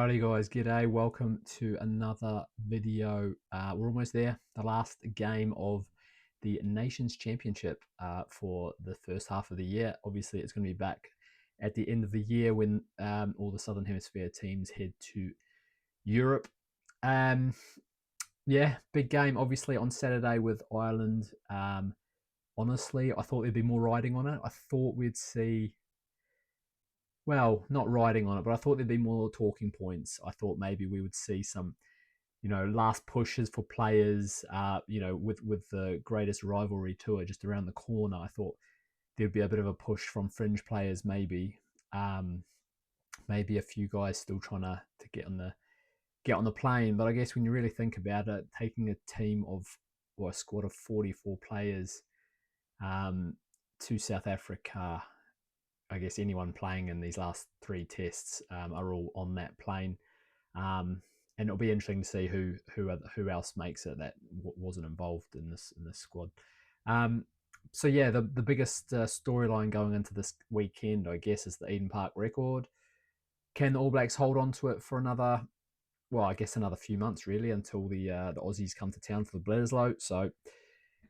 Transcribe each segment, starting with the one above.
Alrighty guys, g'day, welcome to another video. We're almost there, the last game of the Nations Championship for the first half of the year. Obviously it's going to be back at the end of the year when all the Southern Hemisphere teams head to Europe. Yeah, big game obviously on Saturday with Ireland. Honestly, I thought there'd be more riding on it. I thought we'd see, well, not riding on it, but I thought there'd be more talking points. I thought maybe we would see some, last pushes for players, with the greatest rivalry tour just around the corner. I thought there'd be a bit of a push from fringe players, maybe. Um, Maybe a few guys still trying to get on the plane. But I guess when you really think about it, taking a team of, or a squad of 44 players um, to South Africa, I guess anyone playing in these last three tests are all on that plane, and it'll be interesting to see who else makes it that wasn't involved in this squad. Um, so yeah, the biggest storyline going into this weekend, I guess, is the Eden Park record. Can the All Blacks hold on to it for another? Well, I guess another few months really until the Aussies come to town for the Bledisloe. So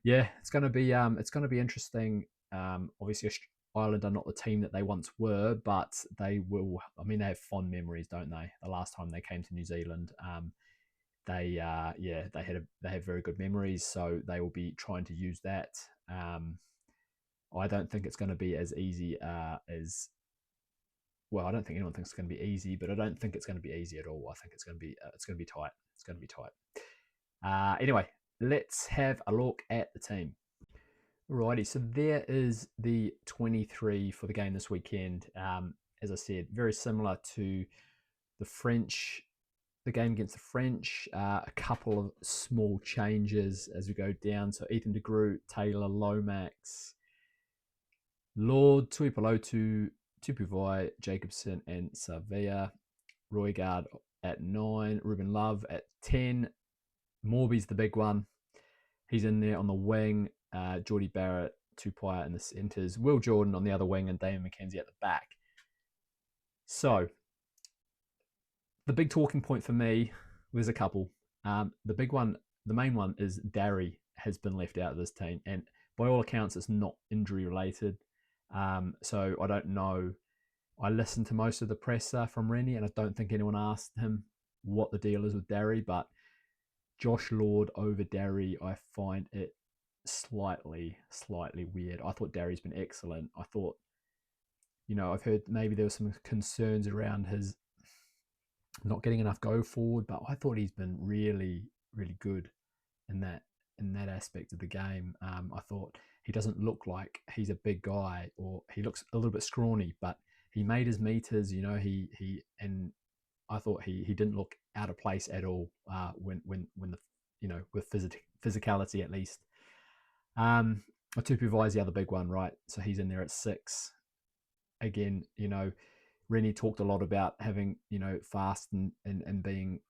yeah, it's going to be interesting. Obviously, Ireland are not the team that they once were, but they will. I mean, they have fond memories, don't they? The last time they came to New Zealand, they have very good memories, so they will be trying to use that. I don't think it's going to be as easy as, well, I don't think anyone thinks it's going to be easy, but I don't think it's going to be easy at all. I think it's going to be tight. It's going to be tight. Anyway, let's have a look at the team. Alrighty, so there is the 23 for the game this weekend. As I said, very similar to the French, the game against the French. A couple of small changes as we go down. So Ethan de Groot, Taylor, Lomax, Lord, Tuipulotu, Tupuvai, Jacobson, and Savea. Roygaard at 9, Ruben Love at 10. Morby's the big one. He's in there on the wing. Geordie Barrett, Tupaia in the centres, Will Jordan on the other wing, and Damon McKenzie at the back. So, the big talking point for me, there's a couple. The big one, the main one, is Darry has been left out of this team, and by all accounts, it's not injury related. So I don't know. I listened to most of the presser from Rennie, and I don't think anyone asked him what the deal is with Darry, but Josh Lord over Darry, I find it slightly weird. I thought Darry's been excellent. I thought, I've heard maybe there were some concerns around his not getting enough go forward, but I thought he's been really, really good in that aspect of the game. I thought he doesn't look like he's a big guy, or he looks a little bit scrawny, but he made his meters. And I thought he didn't look out of place at all when the with physicality at least. Tupu is the other big one, right? So he's in there at 6. Again, Rennie talked a lot about having, fast and being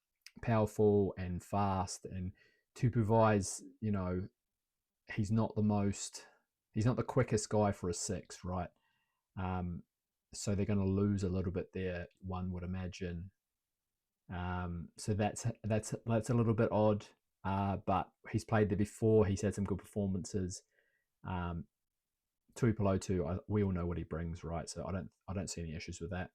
powerful and fast. And Tupu he's not the quickest guy for a 6, right? So they're going to lose a little bit there, one would imagine. So that's a little bit odd. But he's played there before. He's had some good performances. Tuipulotu, we all know what he brings, right? So I don't see any issues with that.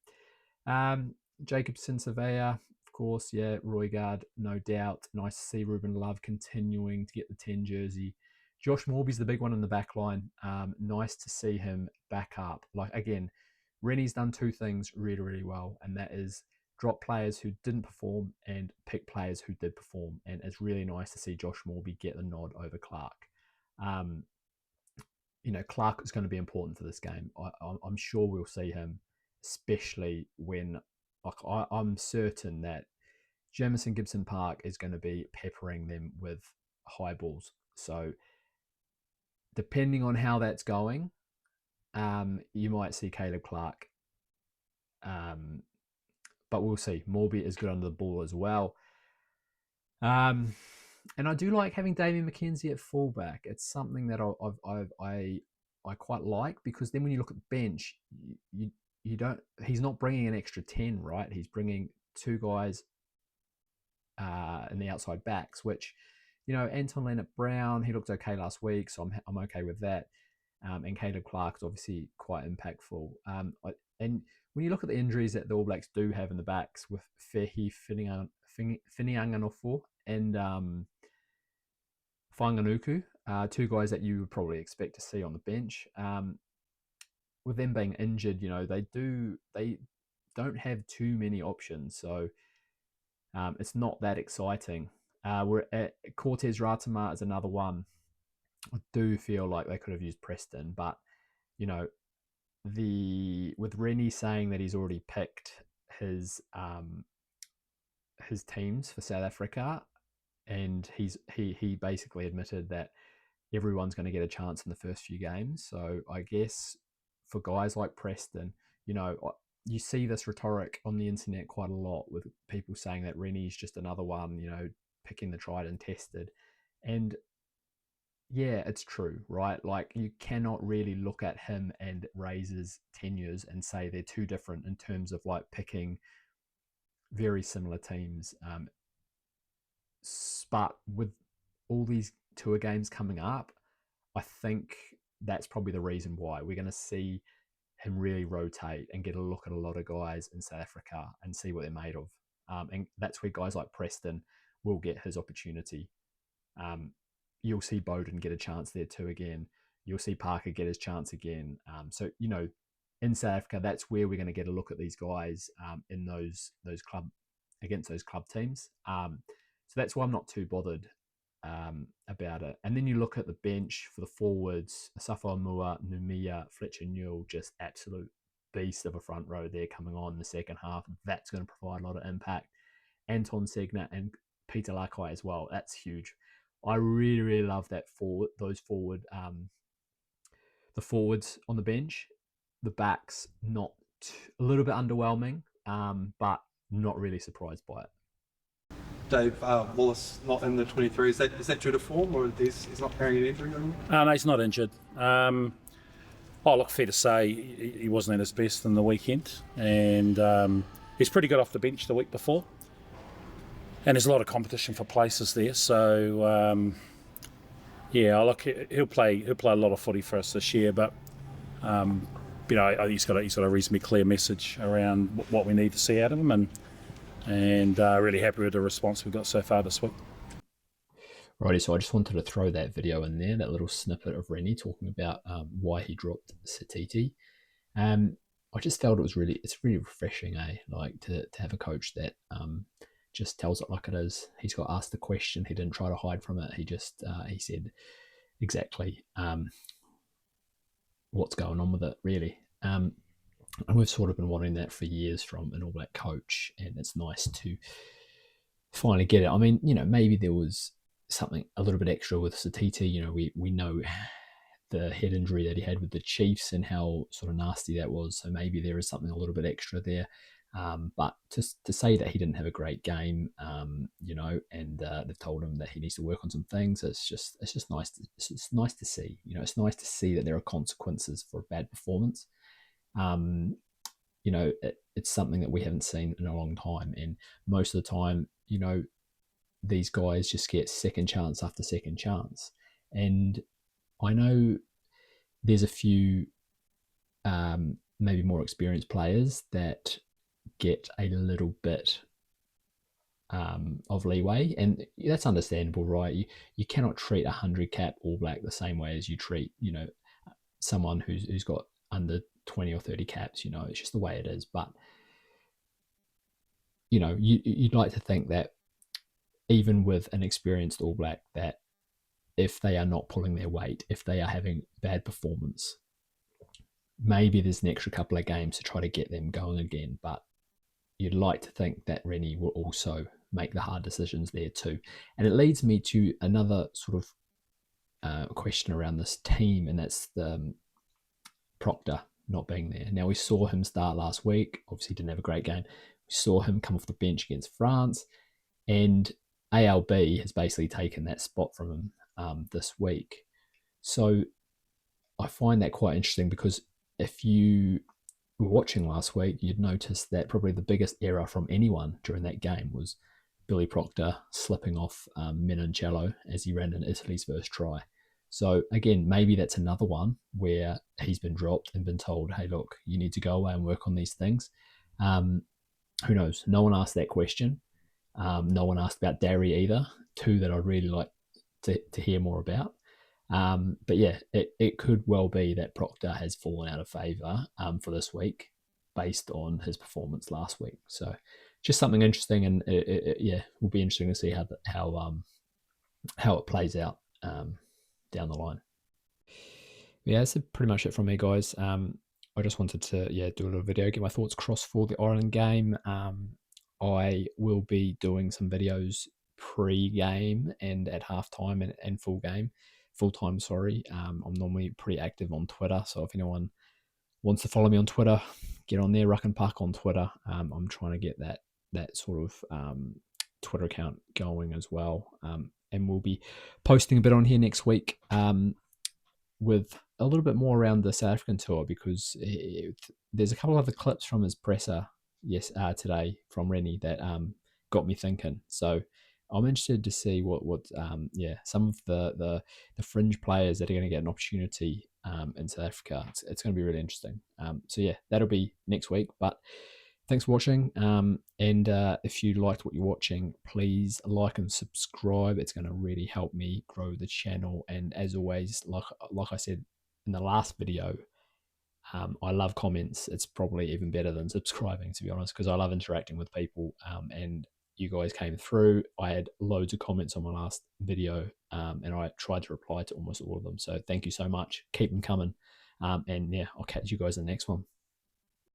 Jacobson, Savea, of course, yeah. Roygaard, no doubt. Nice to see Ruben Love continuing to get the 10 jersey. Josh Morby's the big one in the back line. Nice to see him back up. Like, again, Rennie's done two things really, really well, and that is drop players who didn't perform and pick players who did perform. And it's really nice to see Josh Morby get the nod over Clark. Clark is going to be important for this game. I'm sure we'll see him, especially when I'm certain that Jamison Gibson Park is going to be peppering them with high balls. So depending on how that's going, you might see Caleb Clark. But we'll see. Morby is good under the ball as well. And I do like having Damien McKenzie at fullback. It's something that I quite like, because then when you look at the bench, you don't. He's not bringing an extra 10, right? He's bringing two guys in the outside backs, which, Anton Leonard-Brown, he looked okay last week, so I'm okay with that. And Caleb Clark is obviously quite impactful. And when you look at the injuries that the All Blacks do have in the backs with Fehi Finianganofo and Whanganuku, two guys that you would probably expect to see on the bench. With them being injured, they don't have too many options, so it's not that exciting. Cortez Ratama is another one. I do feel like they could have used Preston, but with Rennie saying that he's already picked his teams for South Africa, and he basically admitted that everyone's going to get a chance in the first few games. So I guess for guys like Preston, you see this rhetoric on the internet quite a lot with people saying that Rennie's just another one, picking the tried and tested. And yeah, it's true, right? Like, you cannot really look at him and Razor's tenures and say they're too different in terms of like picking very similar teams. But with all these tour games coming up, I think that's probably the reason why we're going to see him really rotate and get a look at a lot of guys in South Africa and see what they're made of. And that's where guys like Preston will get his opportunity. You'll see Bowden get a chance there too again. You'll see Parker get his chance again. So, in South Africa, that's where we're going to get a look at these guys in those club against those club teams. So that's why I'm not too bothered about it. And then you look at the bench for the forwards: Asafo Mua, Numia, Fletcher Newell, just absolute beast of a front row there coming on in the second half. That's going to provide a lot of impact. Anton Segner and Peter Lakai as well. That's huge. I really, really love the forwards on the bench. The backs, a little bit underwhelming, but not really surprised by it. Dave, Wallace not in the 23. Is that due to form, or he's not carrying an injury anymore? No, he's not injured. Look, fair to say he wasn't at his best in the weekend, and he's pretty good off the bench the week before. And there's a lot of competition for places there, so he'll play a lot of footy for us this year. But I think he's got a reasonably clear message around what we need to see out of him, and really happy with the response we've got so far this week. Righty, so I just wanted to throw that video in there, that little snippet of Rennie talking about why he dropped Satiti. I just felt it's really refreshing, like to have a coach that just tells it like it is. He's got asked the question. He didn't try to hide from it. He just he said exactly what's going on with it, really. And we've sort of been wanting that for years from an All Black coach, and it's nice to finally get it. I mean, maybe there was something a little bit extra with Satiti. We know the head injury that he had with the Chiefs and how sort of nasty that was. So maybe there is something a little bit extra there. But just to say that he didn't have a great game, and they've told him that he needs to work on some things. It's just nice. It's nice to see. It's nice to see that there are consequences for a bad performance. It's something that we haven't seen in a long time, and most of the time, these guys just get second chance after second chance. And I know there's a few maybe more experienced players that get a little bit of leeway, and that's understandable, right? You cannot treat 100 cap All Black the same way as you treat someone who's got under 20 or 30 caps. It's just the way it is. But you'd like to think that even with an experienced All Black, that if they are not pulling their weight, if they are having bad performance, maybe there's an extra couple of games to try to get them going again. But you'd like to think that Rennie will also make the hard decisions there too. And it leads me to another sort of question around this team, and that's the Proctor not being there. Now, we saw him start last week. Obviously, didn't have a great game. We saw him come off the bench against France, and ALB has basically taken that spot from him this week. So I find that quite interesting, because if you were watching last week, you'd notice that probably the biggest error from anyone during that game was Billy Proctor slipping off Menoncello as he ran in Italy's first try. So again, maybe that's another one where he's been dropped and been told, "Hey, look, you need to go away and work on these things." Um, who knows? No one asked that question. No one asked about Derry either. Two that I'd really like to hear more about. But yeah, it could well be that Proctor has fallen out of favour for this week based on his performance last week. So just something interesting, and yeah, will be interesting to see how it plays out down the line. Yeah, that's pretty much it from me, guys. I just wanted to do a little video, get my thoughts across for the Ireland game. I will be doing some videos pre-game and at halftime and full time. Sorry. I'm normally pretty active on Twitter, so if anyone wants to follow me on Twitter, get on there, Ruck and Puck on Twitter. I'm trying to get that sort of Twitter account going as well, and we'll be posting a bit on here next week. With a little bit more around the South African tour, because there's a couple of other clips from his presser today from Rennie that got me thinking. So I'm interested to see what some of the fringe players that are going to get an opportunity in South Africa. It's going to be really interesting. So yeah, that'll be next week. But thanks for watching. And if you liked what you're watching, please like and subscribe. It's going to really help me grow the channel. And as always, like I said in the last video, I love comments. It's probably even better than subscribing, to be honest, because I love interacting with people. And you guys came through. I had loads of comments on my last video, and I tried to reply to almost all of them. So thank you so much. Keep them coming. And yeah, I'll catch you guys in the next one.